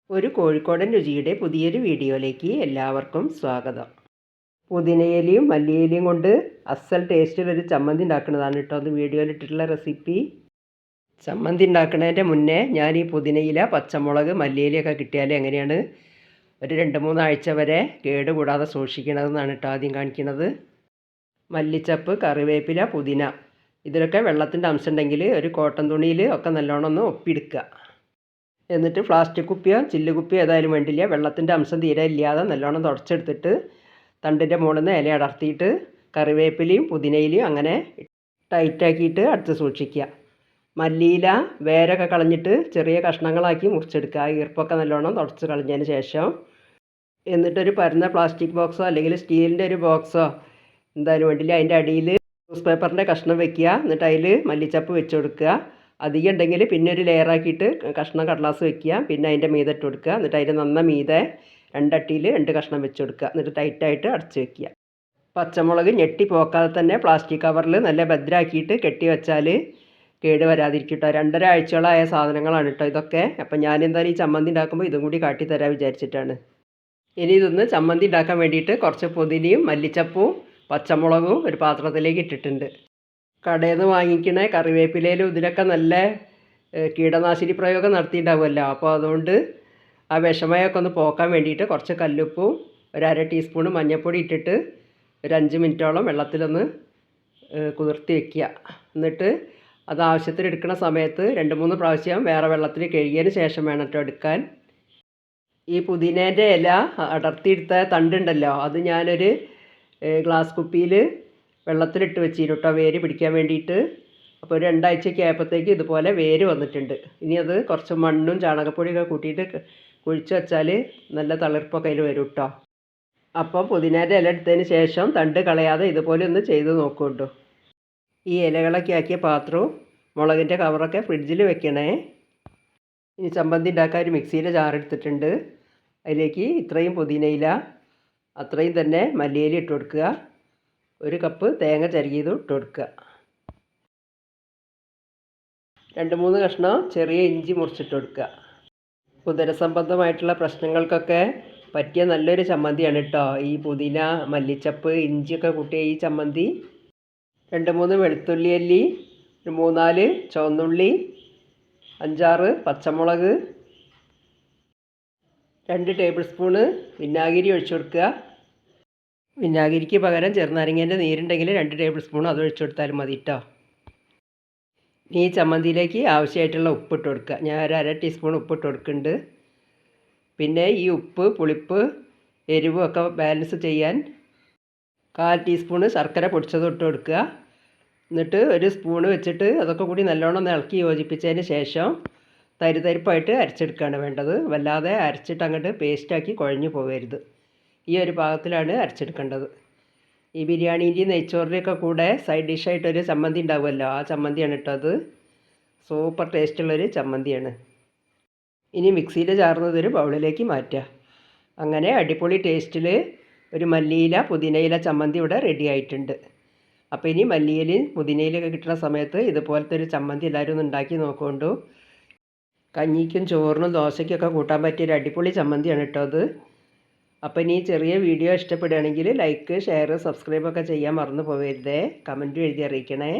ഒരു കോഴിക്കോടൻ രുചിയുടെ പുതിയൊരു വീഡിയോയിലേക്ക് എല്ലാവർക്കും സ്വാഗതം. പുതിനയിലയും മല്ലിയിലയും കൊണ്ട് അസൽ ടേസ്റ്റിലൊരു ചമ്മന്തി ഉണ്ടാക്കുന്നതാണ് കേട്ടോ അത് വീഡിയോയിലിട്ടിട്ടുള്ള റെസിപ്പി. ചമ്മന്തി ഉണ്ടാക്കുന്നതിൻ്റെ മുന്നേ ഞാൻ ഈ പുതിനയില, പച്ചമുളക്, മല്ലിയിലയൊക്കെ കിട്ടിയാൽ എങ്ങനെയാണ് ഒരു 2-3 ആഴ്ച വരെ കേടുകൂടാതെ സൂക്ഷിക്കണതെന്നാണ് കേട്ടോ ആദ്യം കാണിക്കുന്നത്. മല്ലിച്ചപ്പ്, കറിവേപ്പില, പുതിന ഇതിലൊക്കെ വെള്ളത്തിൻ്റെ അംശം ഉണ്ടെങ്കിൽ ഒരു കോട്ടൺ തുണിയിൽ ഒക്കെ നല്ലോണം ഒന്ന് ഒപ്പിയെടുക്കുക. എന്നിട്ട് പ്ലാസ്റ്റിക് കുപ്പിയോ ചില്ല് കുപ്പിയോ ഏതായാലും വേണ്ടില്ല, വെള്ളത്തിൻ്റെ അംശം തീരെ ഇല്ലാതെ നല്ലോണം തുടച്ചെടുത്തിട്ട് തണ്ടിൻ്റെ മുകളിൽ നിന്ന് ഇല അടർത്തിയിട്ട് കറിവേപ്പിലയും പുതിനയിലയും അങ്ങനെ ടൈറ്റാക്കിയിട്ട് അടുത്ത് സൂക്ഷിക്കുക. മല്ലിയില വേരൊക്കെ കളഞ്ഞിട്ട് ചെറിയ കഷ്ണങ്ങളാക്കി മുറിച്ചെടുക്കുക. ഈർപ്പൊക്കെ നല്ലോണം തുടച്ച് കളഞ്ഞതിന് ശേഷം എന്നിട്ടൊരു പരന്ന പ്ലാസ്റ്റിക് ബോക്സോ അല്ലെങ്കിൽ സ്റ്റീലിൻ്റെ ഒരു ബോക്സോ എന്തായാലും വേണ്ടില്ല, അതിൻ്റെ അടിയിൽ ന്യൂസ് പേപ്പറിൻ്റെ കഷ്ണം വെക്കുക. എന്നിട്ട് അതിൽ മല്ലിച്ചപ്പ് വെച്ച് കൊടുക്കുക. അധികം ഉണ്ടെങ്കിൽ പിന്നെ ഒരു ലെയറാക്കിയിട്ട് കഷ്ണം കടലാസ് വെക്കുക, പിന്നെ അതിൻ്റെ മീതെ ഇട്ട് കൊടുക്കുക. എന്നിട്ട് അതിൻ്റെ നന്ന മീതെ 2 അട്ടിയിൽ 2 കഷ്ണം വെച്ച് കൊടുക്കുക. എന്നിട്ട് ടൈറ്റായിട്ട് അടച്ച് വെക്കുക. പച്ചമുളക് ഞെട്ടി പോക്കാതെ തന്നെ പ്ലാസ്റ്റിക് കവറിൽ നല്ല ഭദ്രമാക്കിയിട്ട് കെട്ടി വെച്ചാൽ കേട് വരാതിരിക്കും കേട്ടോ. 2.5 ആഴ്ചകളായ സാധനങ്ങളാണ് കേട്ടോ ഇതൊക്കെ. അപ്പം ഞാനെന്തായാലും ഈ ചമ്മന്തി ഉണ്ടാക്കുമ്പോൾ ഇതും കൂടി കാട്ടിത്തരാൻ വിചാരിച്ചിട്ടാണ്. ഇനി ഇതൊന്ന് ചമ്മന്തി ഉണ്ടാക്കാൻ വേണ്ടിയിട്ട് കുറച്ച് പുതിനയും മല്ലിച്ചപ്പും പച്ചമുളകും ഒരു പാത്രത്തിലേക്ക് ഇട്ടിട്ടുണ്ട്. കടയിൽ നിന്ന് വാങ്ങിക്കണ കറിവേപ്പിലയിലും ഇതിലൊക്കെ നല്ല കീടനാശിനി പ്രയോഗം നടത്തിയിട്ടുണ്ടാവുമല്ലോ. അപ്പോൾ അതുകൊണ്ട് ആ വിഷമയമൊക്കെ ഒന്ന് പോക്കാൻ വേണ്ടിയിട്ട് കുറച്ച് കല്ലുപ്പും 1/2 ടീസ്പൂൺ മഞ്ഞൾപ്പൊടി ഇട്ടിട്ട് ഒരു 5 മിനിറ്റോളം വെള്ളത്തിലൊന്ന് കുതിർത്തി വയ്ക്കുക. എന്നിട്ട് അത് ആവശ്യത്തിന് എടുക്കുന്ന സമയത്ത് 2-3 പ്രാവശ്യം വേറെ വെള്ളത്തിൽ കഴുകിയതിന് ശേഷം വേണം കേട്ടോ എടുക്കാൻ. ഈ പുതിനേൻ്റെ ഇല അടർത്തിയെടുത്ത തണ്ടുണ്ടല്ലോ, അത് ഞാനൊരു ഗ്ലാസ് കുപ്പിയിൽ വെള്ളത്തിലിട്ട് വെച്ചിരുന്നു കേട്ടോ വേര് പിടിക്കാൻ വേണ്ടിയിട്ട്. അപ്പോൾ ഒരു 2 ആഴ്ചയ്ക്ക് ആയപ്പോഴത്തേക്ക് ഇതുപോലെ വേര് വന്നിട്ടുണ്ട്. ഇനി അത് കുറച്ച് മണ്ണും ചാണകപ്പൊടിയൊക്കെ കൂട്ടിയിട്ട് കുഴിച്ച് വെച്ചാൽ നല്ല തളിർപ്പൊക്കെ അതിൽ വരും കേട്ടോ. അപ്പോൾ പുതിനേൻ്റെ ഇല എടുത്തതിന് ശേഷം തണ്ട് കളയാതെ ഇതുപോലെ ഒന്ന് ചെയ്ത് നോക്കുന്നുണ്ടോ. ഈ ഇലകളൊക്കെ ആക്കിയ പാത്രവും മുളകിൻ്റെ കവറൊക്കെ ഫ്രിഡ്ജിൽ വെക്കണേ. ഇനി ചമ്മന്തി ഉണ്ടാക്കാൻ ഒരു മിക്സിയിലെ ജാറെടുത്തിട്ടുണ്ട്. അതിലേക്ക് ഇത്രയും പുതിനയില, അത്രയും തന്നെ മല്ലിയില ഇട്ട് കൊടുക്കുക. 1 കപ്പ് തേങ്ങ ചിരകിയത് ഇട്ട് കൊടുക്കുക. 2-3 കഷ്ണം ചെറിയ ഇഞ്ചി മുറിച്ചിട്ട് കൊടുക്കുക. ഉദരസംബന്ധമായിട്ടുള്ള പ്രശ്നങ്ങൾക്കൊക്കെ പറ്റിയ നല്ലൊരു ചമ്മന്തിയാണ് കേട്ടോ ഈ പുതിന, മല്ലിച്ചപ്പ്, ഇഞ്ചിയൊക്കെ കൂട്ടിയ ഈ ചമ്മന്തി. 2-3 വെളുത്തുള്ളി അല്ലി, 3-4 ചുവന്നുള്ളി, 5-6 പച്ചമുളക്, 2 ടേബിൾ സ്പൂണ് വിനാഗിരി ഒഴിച്ചു കൊടുക്കുക. വിനാഗിരിക്ക് പകരം ചെറുനാരങ്ങേൻ്റെ നീരുണ്ടെങ്കിൽ 2 ടേബിൾ സ്പൂൺ അത് ഒഴിച്ചു കൊടുത്താലും മതി കേട്ടോ. ഈ ചമ്മന്തിയിലേക്ക് ആവശ്യമായിട്ടുള്ള ഉപ്പിട്ട് കൊടുക്കുക. ഞാൻ 1/2 ടീസ്പൂൺ ഉപ്പിട്ട് കൊടുക്കുന്നുണ്ട്. പിന്നെ ഈ ഉപ്പ്, പുളിപ്പ്, എരിവും ഒക്കെ ബാലൻസ് ചെയ്യാൻ 1/4 ടീസ്പൂണ് ശർക്കര പൊടിച്ചതും ഇട്ട് കൊടുക്കുക. എന്നിട്ട് 1 സ്പൂണ് വെച്ചിട്ട് അതൊക്കെ കൂടി നല്ലോണം ഒന്ന് ഇളക്കി യോജിപ്പിച്ചതിന് ശേഷം തരിതരിപ്പായിട്ട് അരച്ചെടുക്കുകയാണ് വേണ്ടത്. വല്ലാതെ അരച്ചിട്ട് അങ്ങോട്ട് പേസ്റ്റാക്കി കുഴഞ്ഞു പോകരുത്. ഈ ഒരു പാകത്തിലാണ് അരച്ചെടുക്കേണ്ടത്. ഈ ബിരിയാണീൻ്റെയും നെയ്ച്ചോറിൻ്റെയൊക്കെ കൂടെ സൈഡ് ഡിഷായിട്ടൊരു ചമ്മന്തി ഉണ്ടാവുമല്ലോ, ആ ചമ്മന്തിയാണ് കേട്ടോ അത്. സൂപ്പർ ടേസ്റ്റുള്ളൊരു ചമ്മന്തിയാണ്. ഇനി മിക്സിയിൽ ചാർന്നതൊരു ബൗളിലേക്ക് മാറ്റുക. അങ്ങനെ അടിപൊളി ടേസ്റ്റിൽ ഒരു മല്ലിയില, പുതിനയില ചമ്മന്തി ഇവിടെ റെഡി ആയിട്ടുണ്ട്. അപ്പോൾ ഇനി മല്ലിയിലയും പുതിനയിലൊക്കെ കിട്ടുന്ന സമയത്ത് ഇതുപോലത്തെ ഒരു ചമ്മന്തി എല്ലാവരും ഒന്ന് ഉണ്ടാക്കി നോക്കുകൊണ്ടു. കഞ്ഞിക്കും ചോറിനും ദോശയ്ക്കൊക്കെ കൂട്ടാൻ പറ്റിയൊരു അടിപൊളി ചമ്മന്തിയാണ് കേട്ടോ അത്. അപ്പോൾ ഇനി ചെറിയ വീഡിയോ ഇഷ്ടപ്പെടുകയാണെങ്കിൽ ലൈക്ക്, ഷെയർ, സബ്സ്ക്രൈബൊക്കെ ചെയ്യാൻ മറന്നു പോകരുതേ. കമൻറ്റും എഴുതി അറിയിക്കണേ.